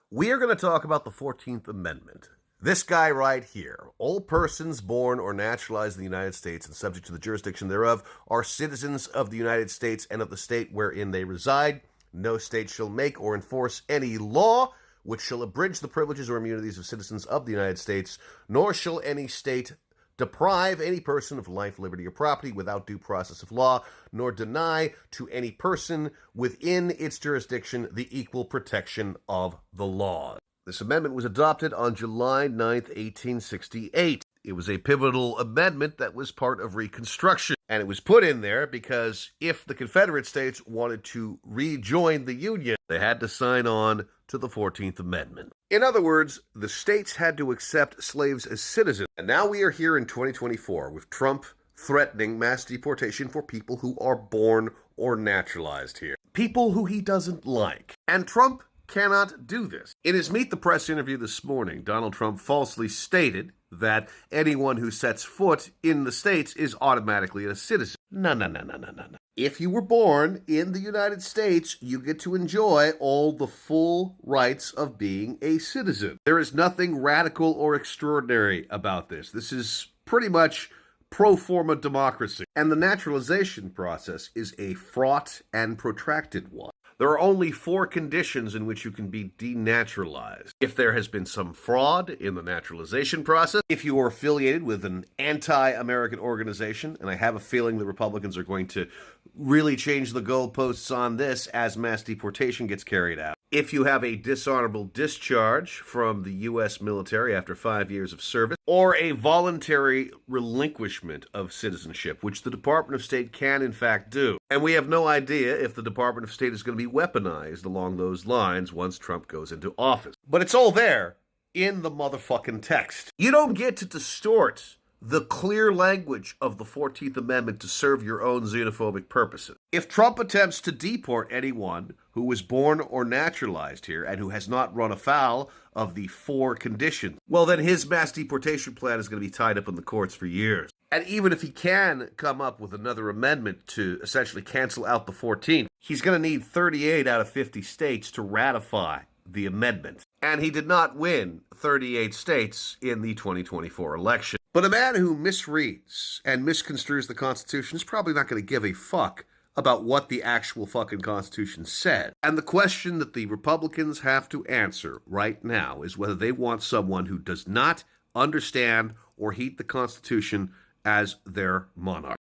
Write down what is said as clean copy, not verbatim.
We are going to talk about the 14th Amendment. This guy right here. All persons born or naturalized in the United States and subject to the jurisdiction thereof are citizens of the United States and of the state wherein they reside. No state shall make or enforce any law which shall abridge the privileges or immunities of citizens of the United States, nor shall any state deprive any person of life, liberty, or property without due process of law, nor deny to any person within its jurisdiction the equal protection of the law. This amendment was adopted on July 9th, 1868. It was a pivotal amendment that was part of Reconstruction. And it was put in there because if the Confederate States wanted to rejoin the Union, they had to sign on to the 14th Amendment. In other words, the states had to accept slaves as citizens. And now we are here in 2024 with Trump threatening mass deportation for people who are born or naturalized here. People who he doesn't like. And Trump cannot do this. In his Meet the Press interview this morning, Donald Trump falsely stated that anyone who sets foot in the States is automatically a citizen. No. If you were born in the United States, you get to enjoy all the full rights of being a citizen. There is nothing radical or extraordinary about this. This is pretty much pro forma democracy. And the naturalization process is a fraught and protracted one. There are only 4 conditions in which you can be denaturalized. If there has been some fraud in the naturalization process, if you are affiliated with an anti-American organization, and I have a feeling the Republicans are going to really change the goalposts on this as mass deportation gets carried out. If you have a dishonorable discharge from the U.S. military after 5 years of service, or a voluntary relinquishment of citizenship, which the Department of State can in fact do. And we have no idea if the Department of State is going to be weaponized along those lines once Trump goes into office. But it's all there in the motherfucking text. You don't get to distort the clear language of the 14th Amendment to serve your own xenophobic purposes. If Trump attempts to deport anyone who was born or naturalized here and who has not run afoul of the 4 conditions, well, then his mass deportation plan is going to be tied up in the courts for years. And even if he can come up with another amendment to essentially cancel out the 14th, he's going to need 38 out of 50 states to ratify the amendment. And he did not win 38 states in the 2024 election. But a man who misreads and misconstrues the Constitution is probably not going to give a fuck about what the actual fucking Constitution said. And the question that the Republicans have to answer right now is whether they want someone who does not understand or heed the Constitution as their monarch.